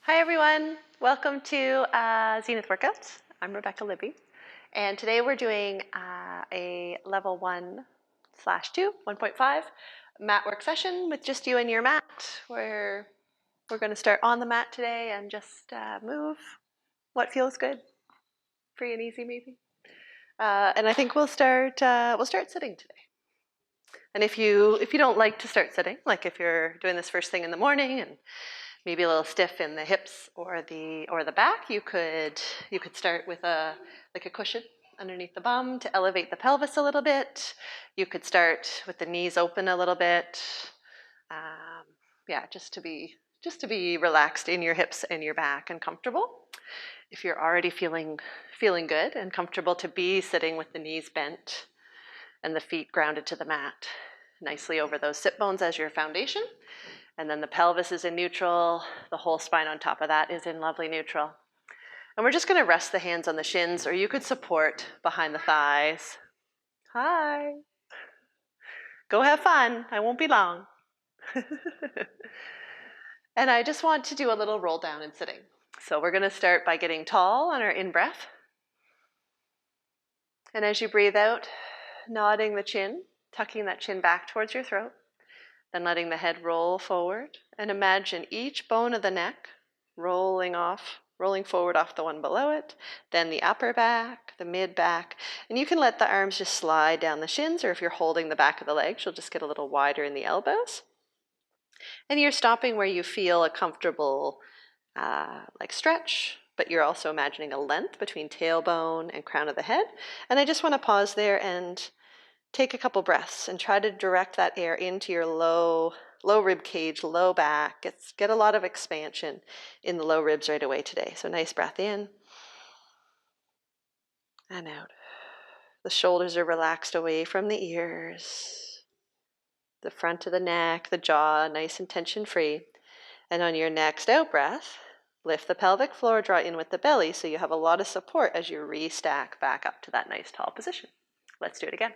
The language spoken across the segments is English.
Hi everyone, welcome to Zenith Workouts. I'm Rebecca Libby, and today we're doing a level 1/2, 1.5 mat work session with just you and your mat, where we're going to start on the mat today and just move what feels good, free and easy maybe. And I think we'll start sitting today. And if you don't like to start sitting, like if you're doing this first thing in the morning and maybe a little stiff in the hips or the back, you could start with a cushion underneath the bum to elevate the pelvis a little bit. You could start with the knees open a little bit. Yeah, just to be relaxed in your hips and your back and comfortable. If you're already feeling good and comfortable to be sitting with the knees bent and the feet grounded to the mat, nicely over those sit bones as your foundation. And then the pelvis is in neutral. The whole spine on top of that is in lovely neutral. And we're just going to rest the hands on the shins, or you could support behind the thighs. Hi. Go have fun. I won't be long. And I just want to do a little roll down and sitting. So we're going to start by getting tall on our in-breath. And as you breathe out, nodding the chin, tucking that chin back towards your throat. Then letting the head roll forward, and imagine each bone of the neck rolling forward off the one below it, then the upper back, the mid back, and you can let the arms just slide down the shins, or if you're holding the back of the legs, you'll just get a little wider in the elbows. And you're stopping where you feel a comfortable stretch, but you're also imagining a length between tailbone and crown of the head. And I just want to pause there and take a couple breaths and try to direct that air into your low rib cage, low back. Get a lot of expansion in the low ribs right away today. So nice breath in and out. The shoulders are relaxed away from the ears. The front of the neck, the jaw, nice and tension-free. And on your next out breath, lift the pelvic floor, draw in with the belly so you have a lot of support as you restack back up to that nice tall position. Let's do it again.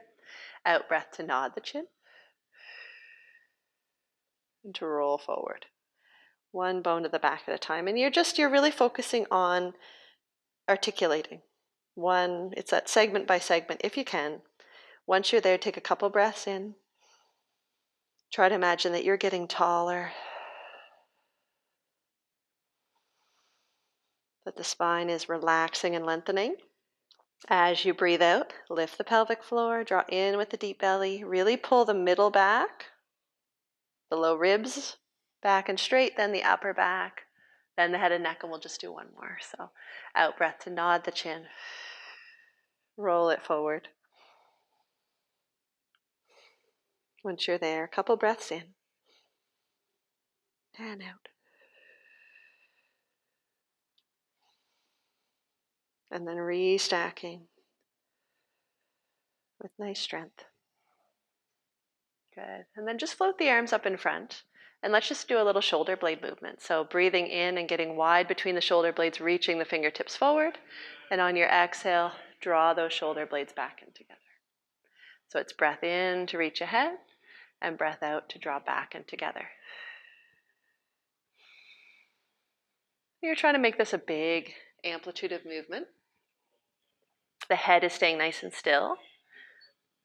Out breath to nod the chin. And to roll forward. One bone to the back at a time. And you're really focusing on articulating. It's that segment by segment if you can. Once you're there, take a couple breaths in. Try to imagine that you're getting taller. That the spine is relaxing and lengthening. As you breathe out, lift the pelvic floor, draw in with the deep belly. Really pull the middle back, the low ribs back and straight, then the upper back, then the head and neck, and we'll just do one more. So out breath to nod the chin. Roll it forward. Once you're there, a couple breaths in and out. And then restacking with nice strength. Good. And then just float the arms up in front. And let's just do a little shoulder blade movement. So breathing in and getting wide between the shoulder blades, reaching the fingertips forward. And on your exhale, draw those shoulder blades back in together. So it's breath in to reach ahead and breath out to draw back and together. You're trying to make this a big amplitude of movement. The head is staying nice and still.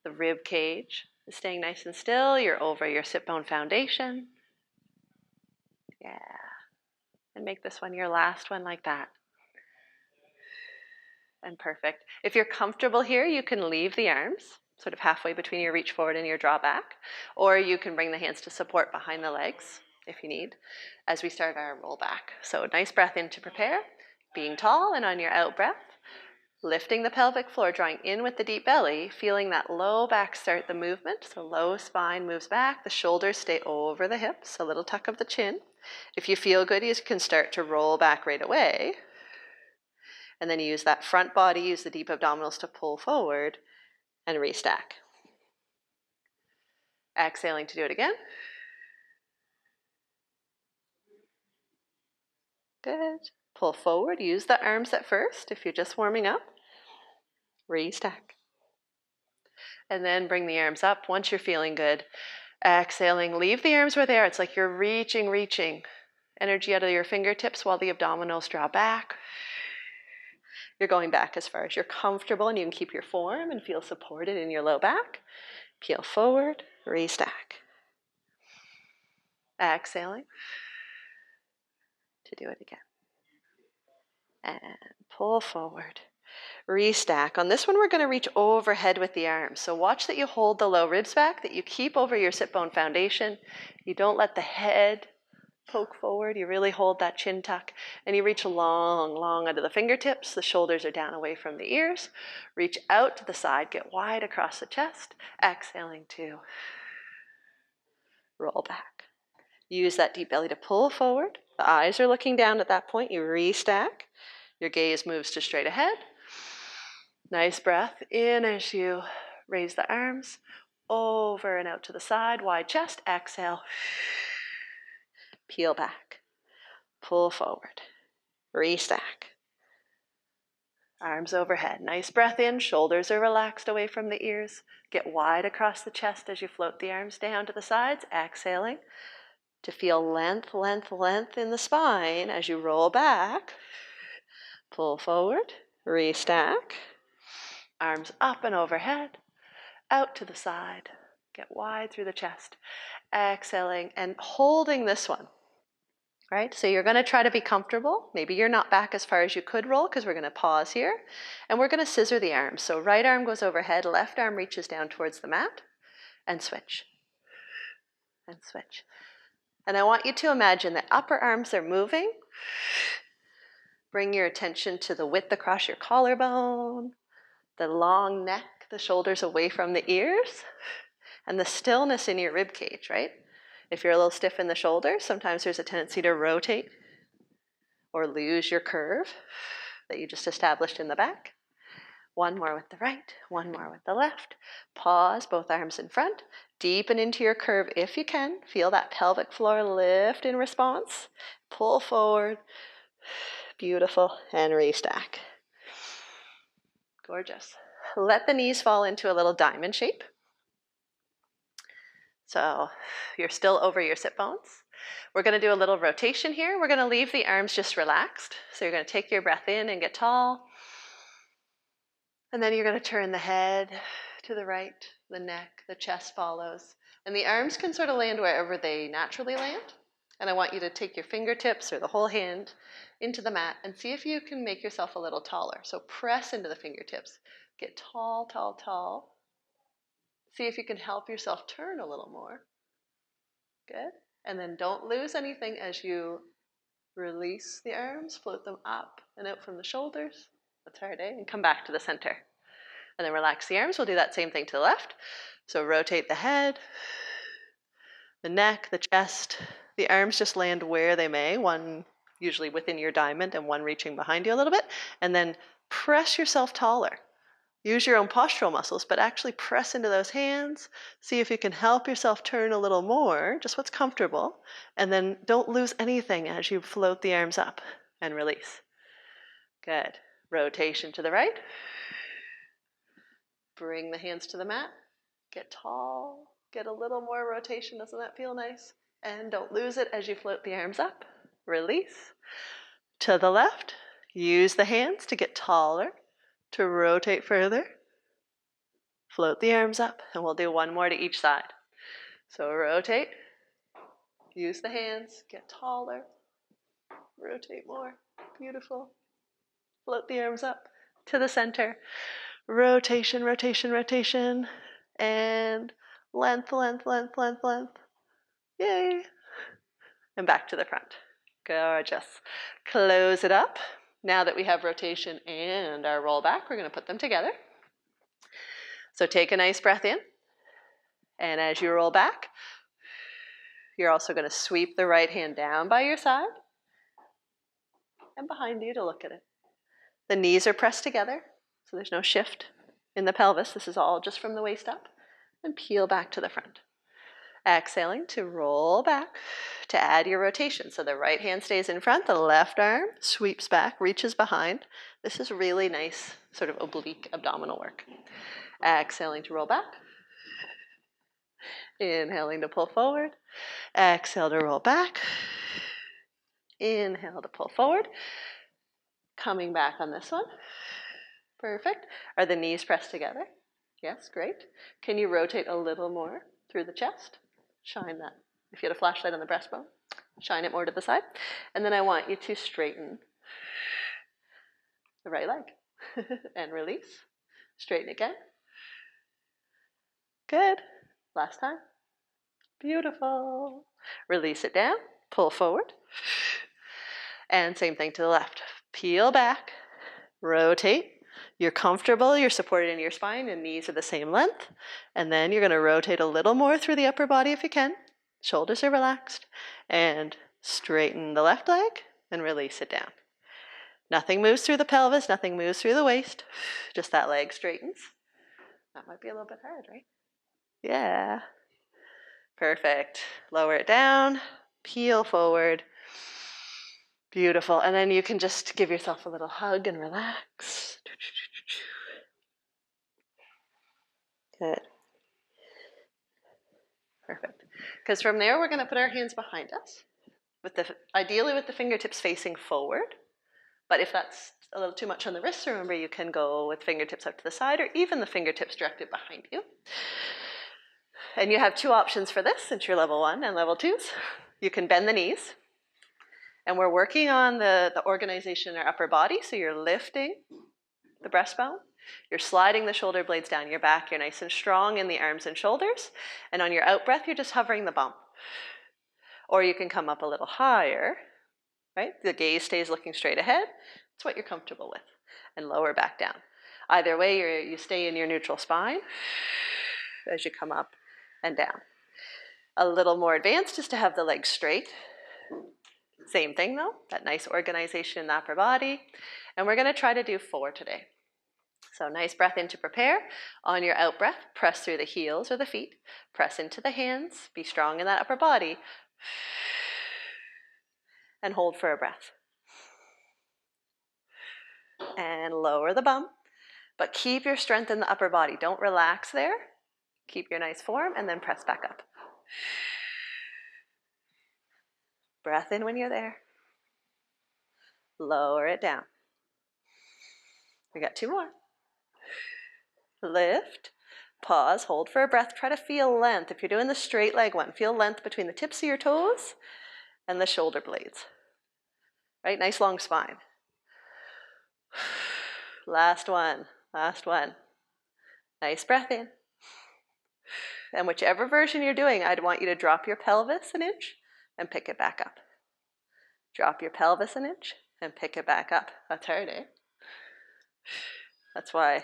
The rib cage is staying nice and still. You're over your sit bone foundation. Yeah. And make this one your last one like that. And perfect. If you're comfortable here, you can leave the arms sort of halfway between your reach forward and your draw back, or you can bring the hands to support behind the legs if you need as we start our roll back. So nice breath in to prepare, being tall, and on your out breath, lifting the pelvic floor, drawing in with the deep belly, feeling that low back start the movement. So low spine moves back, the shoulders stay over the hips, a little tuck of the chin. If you feel good, you can start to roll back right away. And then use that front body, use the deep abdominals to pull forward and restack. Exhaling to do it again. Good. Pull forward, use the arms at first if you're just warming up. Restack. And then bring the arms up once you're feeling good. Exhaling, leave the arms where they are. It's like you're reaching, energy out of your fingertips while the abdominals draw back. You're going back as far as you're comfortable, and you can keep your form and feel supported in your low back. Peel forward, restack. Exhaling to do it again. And pull forward. Restack. On this one, we're going to reach overhead with the arms. So watch that you hold the low ribs back, that you keep over your sit bone foundation. You don't let the head poke forward. You really hold that chin tuck. And you reach long, long under the fingertips. The shoulders are down away from the ears. Reach out to the side. Get wide across the chest. Exhaling to roll back. Use that deep belly to pull forward. The eyes are looking down at that point. You restack. Your gaze moves to straight ahead. Nice breath in as you raise the arms over and out to the side. Wide chest. Exhale. Peel back. Pull forward. Restack. Arms overhead. Nice breath in. Shoulders are relaxed away from the ears. Get wide across the chest as you float the arms down to the sides. Exhaling to feel length, length, length in the spine as you roll back. Pull forward. Restack. Arms up and overhead. Out to the side. Get wide through the chest. Exhaling and holding this one. Right? So you're going to try to be comfortable. Maybe you're not back as far as you could roll because we're going to pause here. And we're going to scissor the arms. So right arm goes overhead, left arm reaches down towards the mat, and switch. And switch. And I want you to imagine the upper arms are moving. Bring your attention to the width across your collarbone, the long neck, the shoulders away from the ears, and the stillness in your rib cage, right? If you're a little stiff in the shoulders, sometimes there's a tendency to rotate or lose your curve that you just established in the back. One more with the right, one more with the left. Pause, both arms in front. Deepen into your curve if you can. Feel that pelvic floor lift in response. Pull forward. Beautiful. And restack. Gorgeous. Let the knees fall into a little diamond shape. So you're still over your sit bones. We're going to do a little rotation here. We're going to leave the arms just relaxed. So you're going to take your breath in and get tall. And then you're going to turn the head to the right, the neck, the chest follows. And the arms can sort of land wherever they naturally land. And I want you to take your fingertips or the whole hand into the mat and see if you can make yourself a little taller. So press into the fingertips. Get tall, tall, tall. See if you can help yourself turn a little more. Good. And then don't lose anything as you release the arms, float them up and out from the shoulders. That's hard, eh? And come back to the center. And then relax the arms. We'll do that same thing to the left. So rotate the head, the neck, the chest. The arms just land where they may, one usually within your diamond and one reaching behind you a little bit. And then press yourself taller. Use your own postural muscles, but actually press into those hands. See if you can help yourself turn a little more, just what's comfortable. And then don't lose anything as you float the arms up and release. Good. Rotation to the right. Bring the hands to the mat. Get tall. Get a little more rotation. Doesn't that feel nice? And don't lose it as you float the arms up. Release. To the left. Use the hands to get taller. To rotate further. Float the arms up. And we'll do one more to each side. So rotate. Use the hands. Get taller. Rotate more. Beautiful. Float the arms up to the center. Rotation, rotation, rotation. And length, length, length, length, length. Yay. And back to the front. Gorgeous. Close it up. Now that we have rotation and our roll back, we're going to put them together. So take a nice breath in. And as you roll back, you're also going to sweep the right hand down by your side and behind you to look at it. The knees are pressed together, so there's no shift in the pelvis. This is all just from the waist up. And peel back to the front. Exhaling to roll back to add your rotation. So the right hand stays in front, the left arm sweeps back, reaches behind. This is really nice sort of oblique abdominal work. Exhaling to roll back. Inhaling to pull forward. Exhale to roll back. Inhale to pull forward. Coming back on this one. Perfect. Are the knees pressed together? Yes, great. Can you rotate a little more through the chest? Shine that. If you had a flashlight on the breastbone, shine it more to the side. And then I want you to straighten the right leg and release. Straighten again. Good. Last time. Beautiful. Release it down. Pull forward. And same thing to the left. Peel back. Rotate. You're comfortable. You're supported in your spine and knees are the same length. And then you're going to rotate a little more through the upper body if you can. Shoulders are relaxed. And straighten the left leg and release it down. Nothing moves through the pelvis. Nothing moves through the waist. Just that leg straightens. That might be a little bit hard, right? Yeah. Perfect. Lower it down. Peel forward. Beautiful. And then you can just give yourself a little hug and relax. Good. Perfect. Because from there, we're going to put our hands behind us, ideally with the fingertips facing forward. But if that's a little too much on the wrists, remember you can go with fingertips up to the side or even the fingertips directed behind you. And you have two options for this since you're level 1 and level 2s. You can bend the knees. And we're working on the organization in our upper body. So you're lifting the breastbone. You're sliding the shoulder blades down your back. You're nice and strong in the arms and shoulders. And on your out breath, you're just hovering the bum. Or you can come up a little higher, right? The gaze stays looking straight ahead. It's what you're comfortable with. And lower back down. Either way, you stay in your neutral spine as you come up and down. A little more advanced is to have the legs straight. Same thing though, that nice organization in the upper body. And we're going to try to do 4 today. So nice breath in to prepare. On your out breath, press through the heels or the feet. Press into the hands. Be strong in that upper body. And hold for a breath. And lower the bum. But keep your strength in the upper body. Don't relax there. Keep your nice form and then press back up. Breath in when you're there. Lower it down. We got 2 more. Lift, pause, hold for a breath. Try to feel length. If you're doing the straight leg one, feel length between the tips of your toes and the shoulder blades. Right, nice long spine. Last one, last one. Nice breath in. And whichever version you're doing, I'd want you to drop your pelvis an inch and pick it back up. Drop your pelvis an inch and pick it back up. That's hard, eh? That's why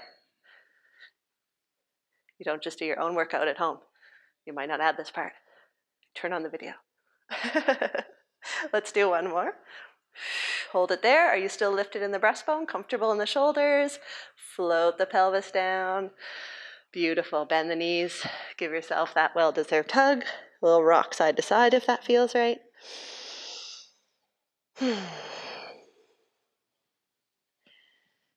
you don't just do your own workout at home. You might not add this part. Turn on the video. Let's do one more. Hold it there. Are you still lifted in the breastbone? Comfortable in the shoulders? Float the pelvis down. Beautiful. Bend the knees. Give yourself that well-deserved hug. A little rock side to side if that feels right.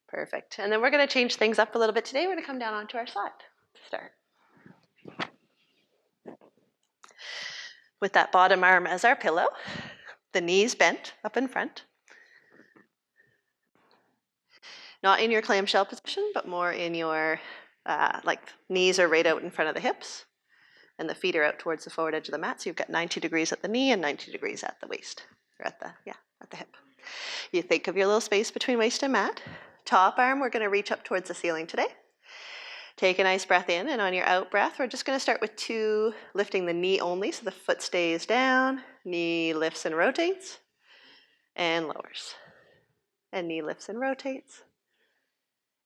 Perfect. And then we're going to change things up a little bit today. We're going to come down onto our side to start. With that bottom arm as our pillow, the knees bent up in front. Not in your clamshell position, but more in your, knees are right out in front of the hips, and the feet are out towards the forward edge of the mat, so you've got 90 degrees at the knee and 90 degrees at the waist, or at the hip. You think of your little space between waist and mat. Top arm, we're going to reach up towards the ceiling today. Take a nice breath in, and on your out breath, we're just going to start with 2, lifting the knee only, so the foot stays down, knee lifts and rotates, and lowers. And knee lifts and rotates,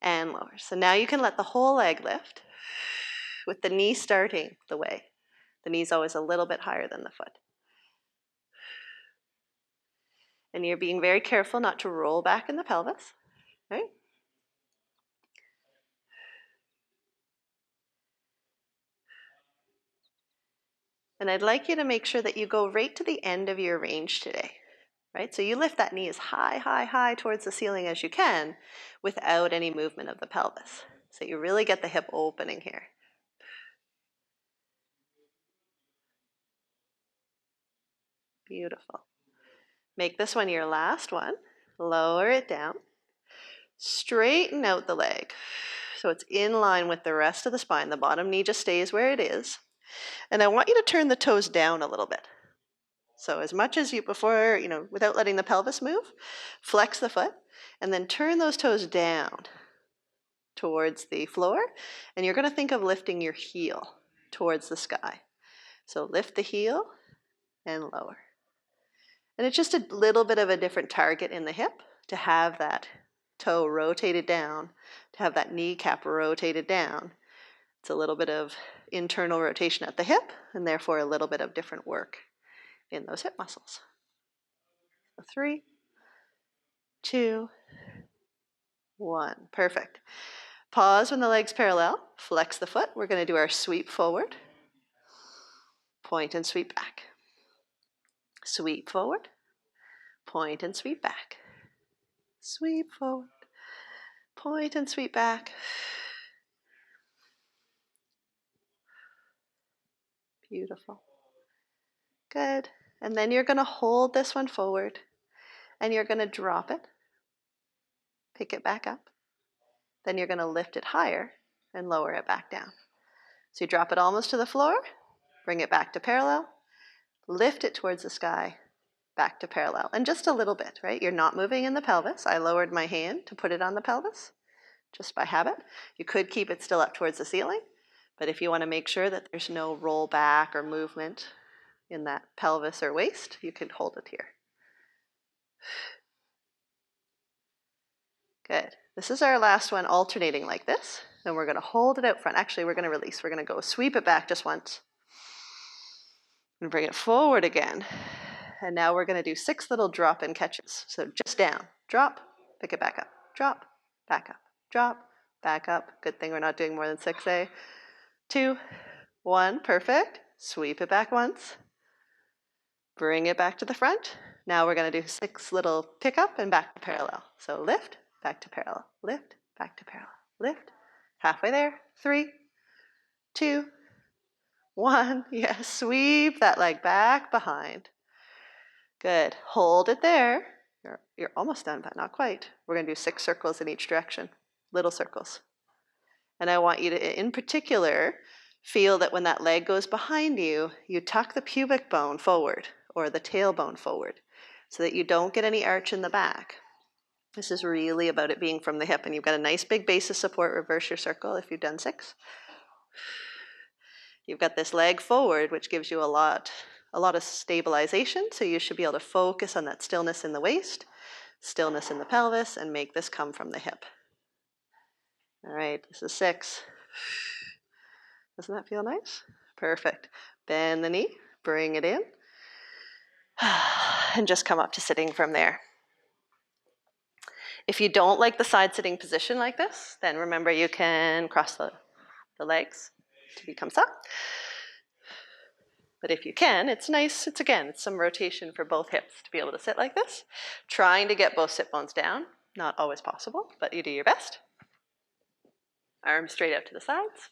and lowers. So now you can let the whole leg lift, with the knee starting the way. The knee's always a little bit higher than the foot. And you're being very careful not to roll back in the pelvis, right? And I'd like you to make sure that you go right to the end of your range today, right? So you lift that knee as high, high, high towards the ceiling as you can without any movement of the pelvis. So you really get the hip opening here. Beautiful. Make this one your last one. Lower it down. Straighten out the leg so it's in line with the rest of the spine. The bottom knee just stays where it is. And I want you to turn the toes down a little bit. So as much as you before, without letting the pelvis move, flex the foot and then turn those toes down towards the floor. And you're going to think of lifting your heel towards the sky. So lift the heel and lower. And it's just a little bit of a different target in the hip to have that toe rotated down, to have that kneecap rotated down. It's a little bit of internal rotation at the hip and therefore a little bit of different work in those hip muscles. So 3, 2, 1. Perfect. Pause when the leg's parallel. Flex the foot. We're going to do our sweep forward. Point and sweep back. Sweep forward. Point and sweep back. Sweep forward. Point and sweep back. Beautiful. Good. And then you're going to hold this one forward and you're going to drop it. Pick it back up. Then you're going to lift it higher and lower it back down. So you drop it almost to the floor, bring it back to parallel, lift it towards the sky, back to parallel. And just a little bit, right? You're not moving in the pelvis. I lowered my hand to put it on the pelvis just by habit. You could keep it still up towards the ceiling, but if you want to make sure that there's no roll back or movement in that pelvis or waist, you can hold it here. Good. This is our last one, alternating like this. And we're going to hold it out front. Actually, we're going to release. We're going to go sweep it back just once. And bring it forward again. And now we're going to do 6 little drop-in catches. So just down, drop, pick it back up, drop, back up, drop, back up. Good thing we're not doing more than 6, eh? 2, 1, perfect. Sweep it back once. Bring it back to the front. Now we're going to do 6 little pick up and back to parallel. So lift, back to parallel, lift, back to parallel, lift. Halfway there. 3, 2, 1. Yes, sweep that leg back behind. Good. Hold it there. You're almost done, but not quite. We're going to do 6 circles in each direction, little circles. And I want you to, in particular, feel that when that leg goes behind you, you tuck the pubic bone forward or the tailbone forward so that you don't get any arch in the back. This is really about it being from the hip, and you've got a nice big base of support. Reverse your circle if you've done 6. You've got this leg forward, which gives you a lot of stabilization, so you should be able to focus on that stillness in the waist, stillness in the pelvis, and make this come from the hip. All right, this is 6. Doesn't that feel nice? Perfect. Bend the knee, bring it in, and just come up to sitting from there. If you don't like the side sitting position like this, then remember you can cross the legs to become up. But if you can, it's nice. It's some rotation for both hips to be able to sit like this. Trying to get both sit bones down. Not always possible, but you do your best. Arms straight out to the sides.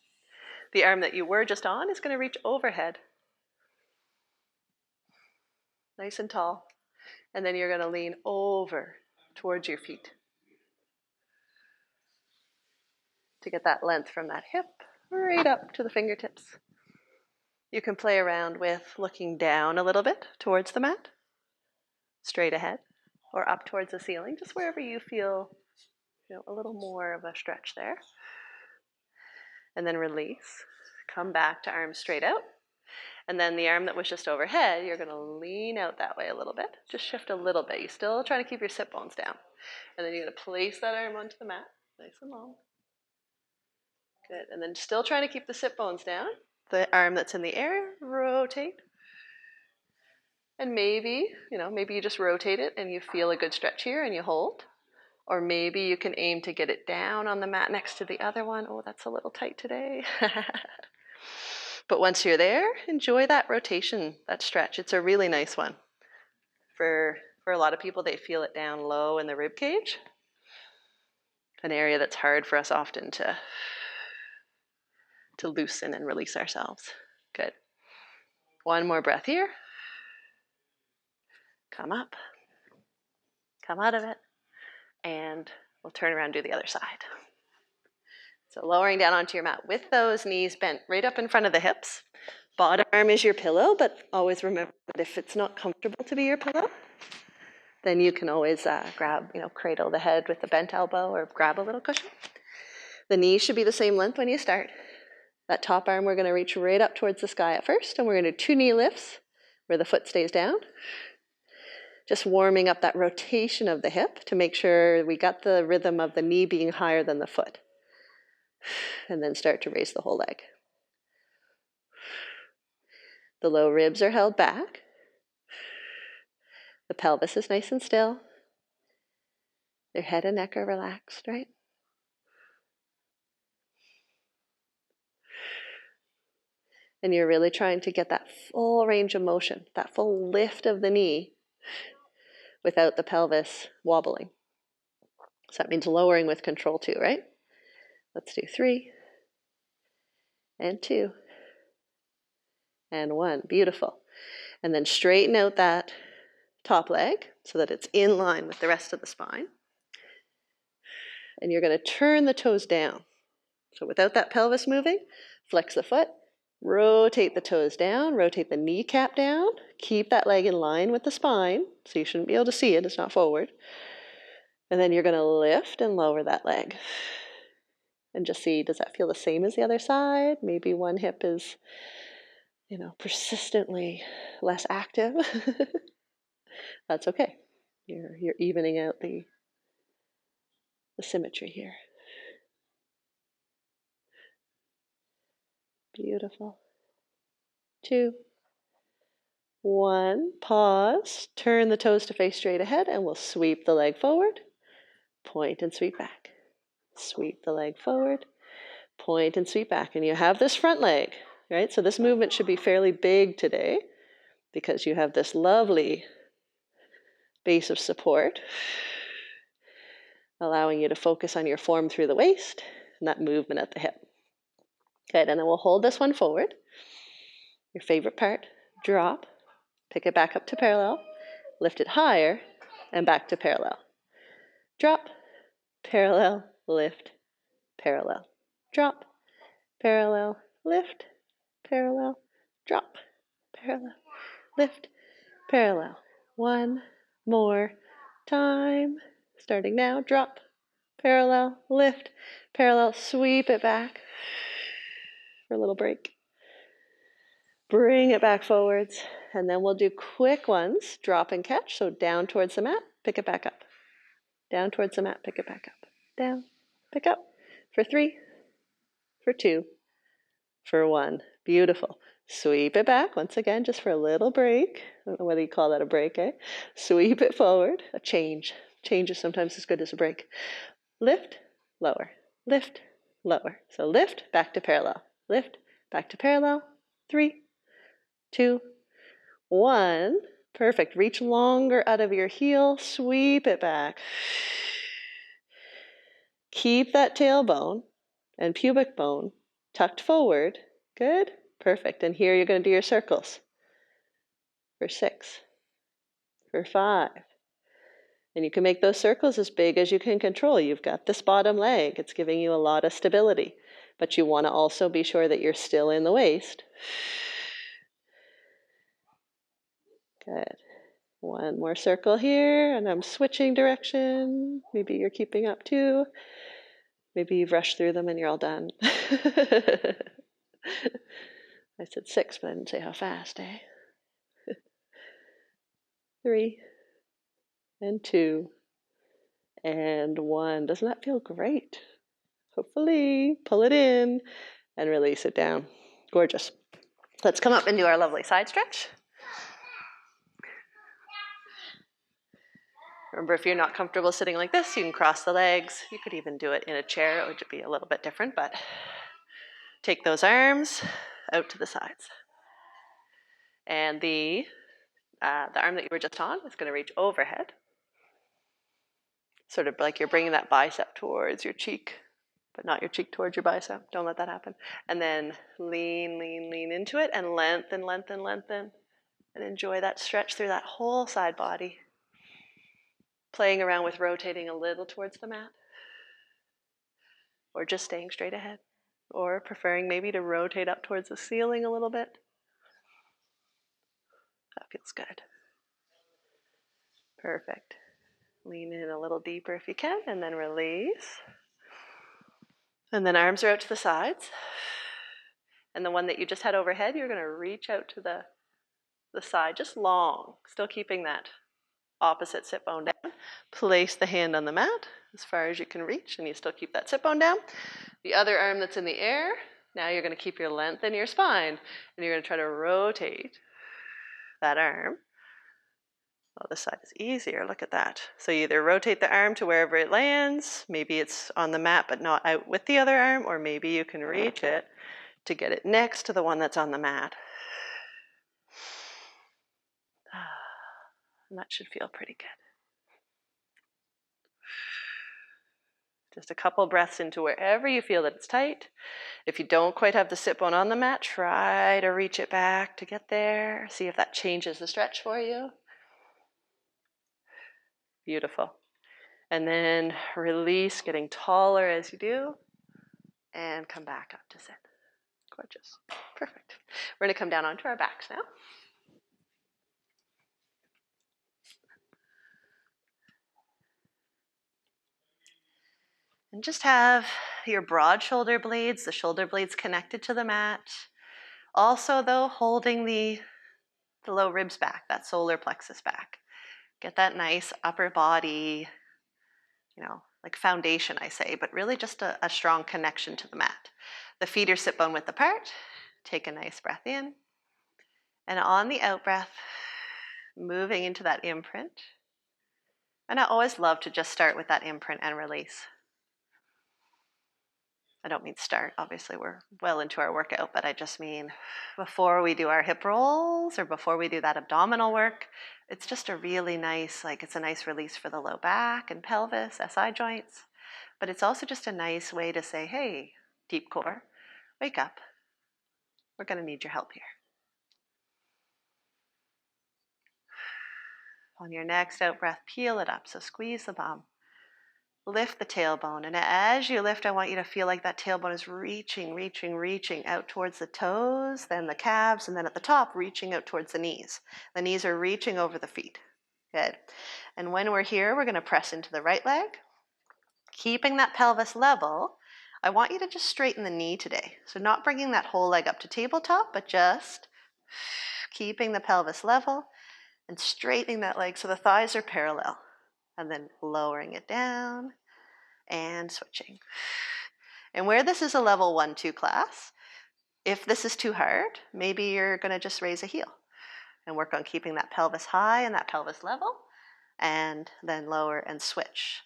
The arm that you were just on is going to reach overhead. Nice and tall. And then you're going to lean over towards your feet to get that length from that hip right up to the fingertips. You can play around with looking down a little bit towards the mat, straight ahead, or up towards the ceiling, just wherever you feel a little more of a stretch there. And then release. Come back to arms straight out. And then the arm that was just overhead, you're going to lean out that way a little bit. Just shift a little bit. You're still trying to keep your sit bones down. And then you're going to place that arm onto the mat, nice and long. Good. And then still trying to keep the sit bones down. The arm that's in the air, rotate. And maybe you just rotate it and you feel a good stretch here and you hold. Or maybe you can aim to get it down on the mat next to the other one. Oh, that's a little tight today. But once you're there, enjoy that rotation, that stretch. It's a really nice one. For a lot of people, they feel it down low in the rib cage. An area that's hard for us often to loosen and release ourselves. Good. One more breath here. Come up. Come out of it, and we'll turn around and do the other side. So lowering down onto your mat with those knees bent right up in front of the hips. Bottom arm is your pillow, but always remember that if it's not comfortable to be your pillow, then you can always grab, cradle the head with the bent elbow or grab a little cushion. The knees should be the same length when you start. That top arm, we're going to reach right up towards the sky at first, and we're going to do 2 knee lifts where the foot stays down. Just warming up that rotation of the hip to make sure we got the rhythm of the knee being higher than the foot. And then start to raise the whole leg. The low ribs are held back. The pelvis is nice and still. Your head and neck are relaxed, right? And you're really trying to get that full range of motion, that full lift of the knee without the pelvis wobbling. So that means lowering with control too, right? Let's do 3 and 2 and 1. Beautiful. And then straighten out that top leg so that it's in line with the rest of the spine. And you're going to turn the toes down. So without that pelvis moving, flex the foot, rotate the toes down, rotate the kneecap down, keep that leg in line with the spine, so you shouldn't be able to see it, it's not forward. And then you're going to lift and lower that leg. And just see, does that feel the same as the other side? Maybe one hip is, persistently less active. That's okay. You're evening out the symmetry here. Beautiful. 2, 1, pause, turn the toes to face straight ahead, and we'll sweep the leg forward, point and sweep back. Sweep the leg forward, point and sweep back. And you have this front leg, right? So this movement should be fairly big today because you have this lovely base of support, allowing you to focus on your form through the waist and that movement at the hip. Good, and then we'll hold this one forward. Your favorite part, drop, pick it back up to parallel, lift it higher, and back to parallel. Drop, parallel, lift, parallel. Drop, parallel, lift, parallel, drop, parallel, lift, parallel. One more time. Starting now, drop, parallel, lift, parallel, sweep it back for a little break. Bring it back forwards, and then we'll do quick ones, drop and catch. So down towards the mat, pick it back up. Down towards the mat, pick it back up. Down, pick up. For 3, for 2, for 1. Beautiful. Sweep it back once again, just for a little break. I don't know whether you call that a break, eh? Sweep it forward. A change. Change is sometimes as good as a break. Lift, lower. Lift, lower. So lift, back to parallel. Lift, back to parallel. 3, 2, 1. Perfect. Reach longer out of your heel. Sweep it back. Keep that tailbone and pubic bone tucked forward. Good. Perfect. And here you're going to do your circles. For 6. For 5. And you can make those circles as big as you can control. You've got this bottom leg. It's giving you a lot of stability. But you want to also be sure that you're still in the waist. Good. One more circle here, and I'm switching direction. Maybe you're keeping up too. Maybe you've rushed through them and you're all done. I said 6, but I didn't say how fast, eh? 3, and 2, and 1. Doesn't that feel great? Hopefully, pull it in and release it down. Gorgeous. Let's come up and do our lovely side stretch. Remember, if you're not comfortable sitting like this, you can cross the legs. You could even do it in a chair. It would be a little bit different, but take those arms out to the sides. And the arm that you were just on is going to reach overhead. Sort of like you're bringing that bicep towards your cheek, but not your cheek towards your bicep. Don't let that happen. And then lean, lean, lean into it and lengthen, lengthen, lengthen. And enjoy that stretch through that whole side body. Playing around with rotating a little towards the mat, or just staying straight ahead, or preferring maybe to rotate up towards the ceiling a little bit. That feels good. Perfect. Lean in a little deeper if you can, and then release. And then arms are out to the sides. And the one that you just had overhead, you're going to reach out to the side, just long, still keeping that opposite sit bone down. Place the hand on the mat as far as you can reach, and you still keep that sit bone down. The other arm that's in the air, now you're going to keep your length in your spine, and you're going to try to rotate that arm. Well, this side is easier, look at that. So you either rotate the arm to wherever it lands, maybe it's on the mat but not out with the other arm, or maybe you can reach it to get it next to the one that's on the mat. And that should feel pretty good. Just a couple breaths into wherever you feel that it's tight. If you don't quite have the sit bone on the mat, try to reach it back to get there. See if that changes the stretch for you. Beautiful. And then release, getting taller as you do, and come back up to sit. Gorgeous. Perfect. We're going to come down onto our backs now. And just have your broad shoulder blades, the shoulder blades connected to the mat. Also, though, holding the low ribs back, that solar plexus back. Get that nice upper body, like foundation, I say, but really just a strong connection to the mat. The feet are sit bone width apart. Take a nice breath in. And on the out breath, moving into that imprint. And I always love to just start with that imprint and release. I don't mean start, obviously we're well into our workout, but I just mean before we do our hip rolls or before we do that abdominal work, it's just a really nice, it's a nice release for the low back and pelvis, SI joints, but it's also just a nice way to say, hey, deep core, wake up. We're going to need your help here. On your next out breath, peel it up, so squeeze the bum. Lift the tailbone, and as you lift, I want you to feel like that tailbone is reaching out towards the toes, then the calves, and then at the top, reaching out towards the knees. The knees are reaching over the feet. Good. And when we're here, we're going to press into the right leg. Keeping that pelvis level, I want you to just straighten the knee today. So not bringing that whole leg up to tabletop, but just keeping the pelvis level and straightening that leg so the thighs are parallel. And then lowering it down and switching. And where this is a level 1-2 class, if this is too hard, maybe you're going to just raise a heel and work on keeping that pelvis high and that pelvis level, and then lower and switch.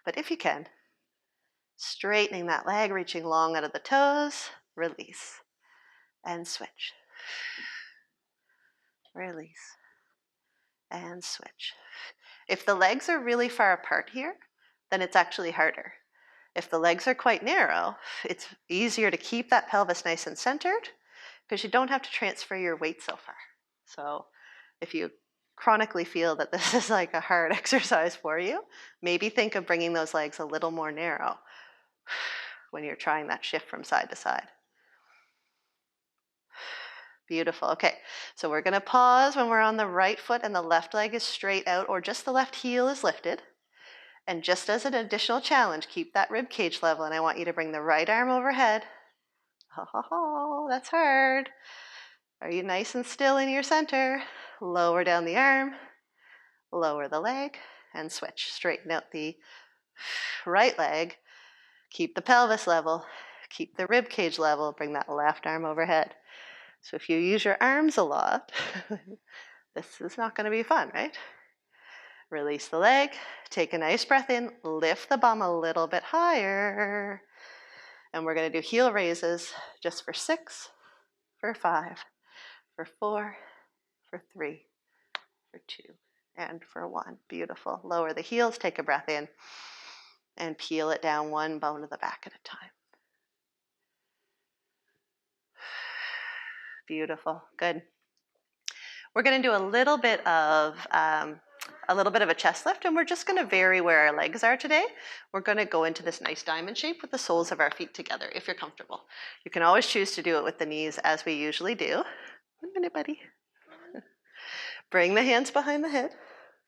But if you can, straightening that leg, reaching long out of the toes, release and switch. Release and switch. If the legs are really far apart here, then it's actually harder. If the legs are quite narrow, it's easier to keep that pelvis nice and centered because you don't have to transfer your weight so far. So if you chronically feel that this is like a hard exercise for you, maybe think of bringing those legs a little more narrow when you're trying that shift from side to side. Beautiful. Okay, so we're going to pause when we're on the right foot and the left leg is straight out, or just the left heel is lifted. And just as an additional challenge, keep that rib cage level, and I want you to bring the right arm overhead. That's hard. Are you nice and still in your center? Lower down the arm, lower the leg, and switch. Straighten out the right leg. Keep the pelvis level. Keep the rib cage level. Bring that left arm overhead. So if you use your arms a lot, this is not going to be fun, right? Release the leg, take a nice breath in, lift the bum a little bit higher. And we're going to do heel raises just for 6, for 5, for 4, for 3, for 2, and for 1. Beautiful. Lower the heels, take a breath in, and peel it down one bone of the back at a time. Beautiful. Good. We're going to do a little bit of a little bit of a chest lift, and we're just going to vary where our legs are today. We're going to go into this nice diamond shape with the soles of our feet together, if you're comfortable. You can always choose to do it with the knees as we usually do. 1 minute, buddy. Bring the hands behind the head.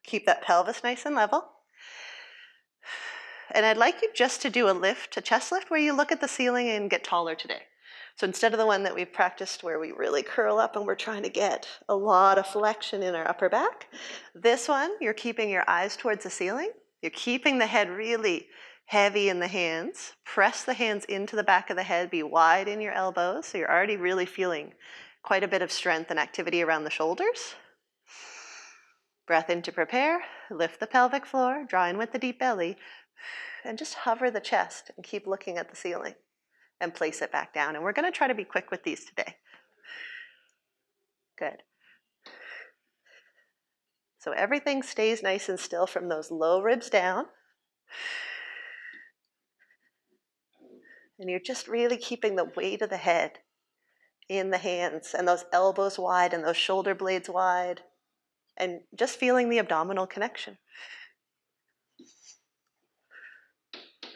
Keep that pelvis nice and level. And I'd like you just to do a lift, a chest lift, where you look at the ceiling and get taller today. So instead of the one that we've practiced where we really curl up and we're trying to get a lot of flexion in our upper back, this one, you're keeping your eyes towards the ceiling. You're keeping the head really heavy in the hands. Press the hands into the back of the head. Be wide in your elbows. So you're already really feeling quite a bit of strength and activity around the shoulders. Breath in to prepare. Lift the pelvic floor. Draw in with the deep belly. And just hover the chest and keep looking at the ceiling. And place it back down. And we're going to try to be quick with these today. Good. So everything stays nice and still from those low ribs down. And you're just really keeping the weight of the head in the hands and those elbows wide and those shoulder blades wide. And just feeling the abdominal connection.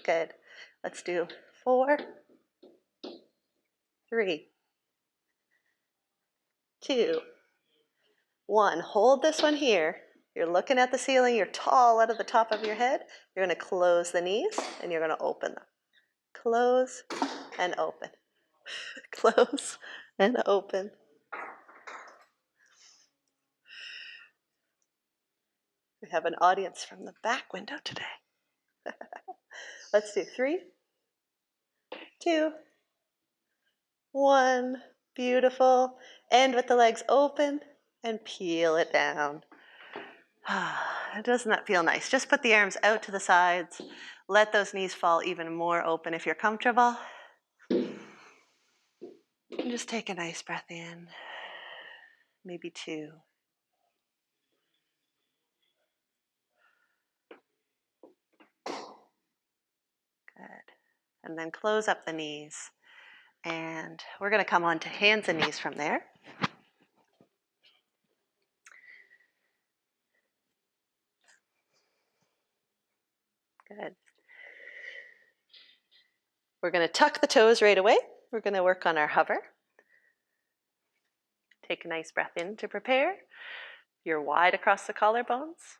Good. Let's do 4, 3, 2, 1. Hold this one here. You're looking at the ceiling. You're tall out of the top of your head. You're going to close the knees and you're going to open them. Close and open. Close and open. We have an audience from the back window today. Let's do 3, 2, 1. Beautiful. End with the legs open and peel it down. Doesn't that feel nice? Just put the arms out to the sides. Let those knees fall even more open if you're comfortable. And just take a nice breath in. Maybe 2. Good. And then close up the knees. And we're going to come on to hands and knees from there. Good. We're going to tuck the toes right away. We're going to work on our hover. Take a nice breath in to prepare. You're wide across the collarbones.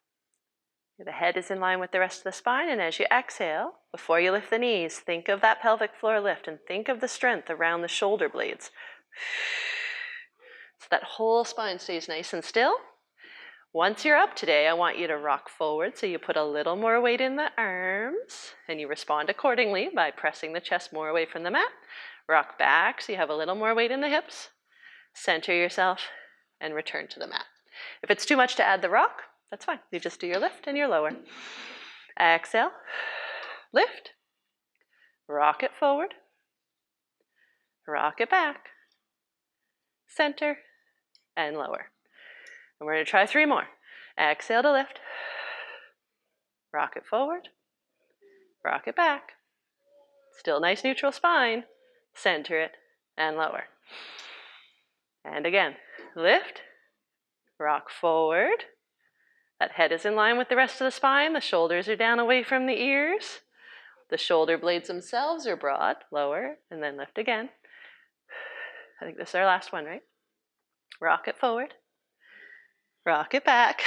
The head is in line with the rest of the spine, and as you exhale, before you lift the knees, think of that pelvic floor lift and think of the strength around the shoulder blades. So that whole spine stays nice and still. Once you're up today, I want you to rock forward, so you put a little more weight in the arms, and you respond accordingly by pressing the chest more away from the mat. Rock back, so you have a little more weight in the hips. Center yourself, and return to the mat. If it's too much to add the rock, that's fine. You just do your lift and your lower. Exhale, lift, rock it forward, rock it back, center, and lower. And we're going to try 3 more. Exhale to lift, rock it forward, rock it back. Still nice neutral spine. Center it and lower. And again, lift, rock forward. That head is in line with the rest of the spine. The shoulders are down away from the ears. The shoulder blades themselves are broad. Lower, and then lift again. I think this is our last one, right? Rock it forward. Rock it back.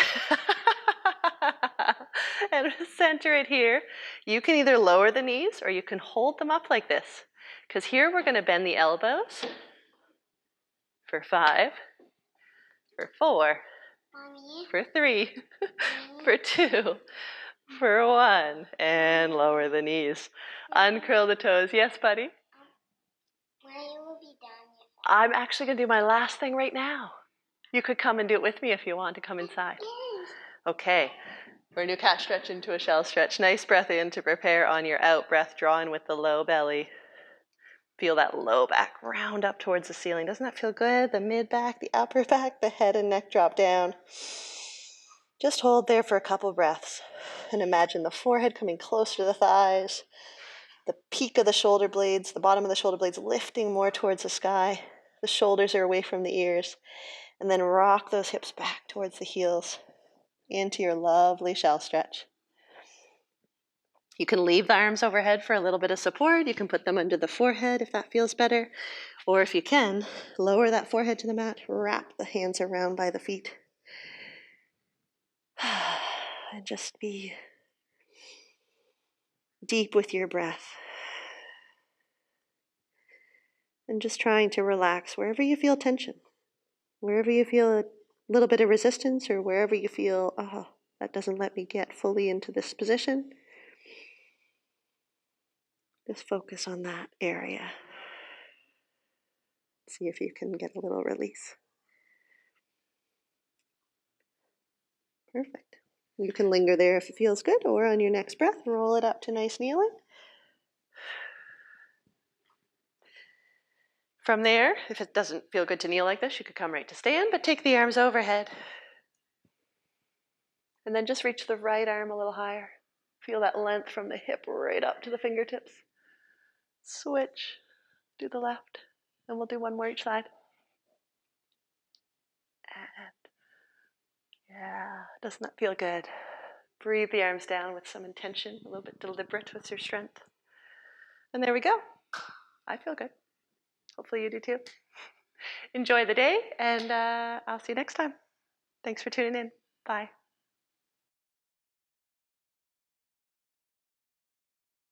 And center it here. You can either lower the knees or you can hold them up like this. Because here we're going to bend the elbows for 5, for 4, Mommy. for 3, Mommy. for 2, for 1, and lower the knees. Uncurl the toes. Yes, buddy? When you will be done. I'm actually going to do my last thing right now. You could come and do it with me if you want to come inside. Yes. Okay. We're going to do cat stretch into a shell stretch. Nice breath in to prepare on your out breath. Draw in with the low belly. Feel that low back round up towards the ceiling. Doesn't that feel good? The mid back, the upper back, the head and neck drop down. Just hold there for a couple breaths. And imagine the forehead coming closer to the thighs. The peak of the shoulder blades, the bottom of the shoulder blades lifting more towards the sky. The shoulders are away from the ears. And then rock those hips back towards the heels. into your lovely shell stretch. You can leave the arms overhead for a little bit of support. You can put them under the forehead if that feels better. Or if you can, lower that forehead to the mat, wrap the hands around by the feet. And just be deep with your breath. And just trying to relax wherever you feel tension, wherever you feel a little bit of resistance, or wherever you feel, oh, that doesn't let me get fully into this position. Just focus on that area. See if you can get a little release. Perfect. You can linger there if it feels good, or on your next breath, roll it up to nice kneeling. From there, if it doesn't feel good to kneel like this, you could come right to stand, but take the arms overhead. And then just reach the right arm a little higher. Feel that length from the hip right up to the fingertips. Switch, do the left, and we'll do one more each side. And yeah, doesn't that feel good? Breathe the arms down with some intention, a little bit deliberate with your strength. And there we go. I feel good. Hopefully you do too. Enjoy the day, and I'll see you next time. Thanks for tuning in. Bye.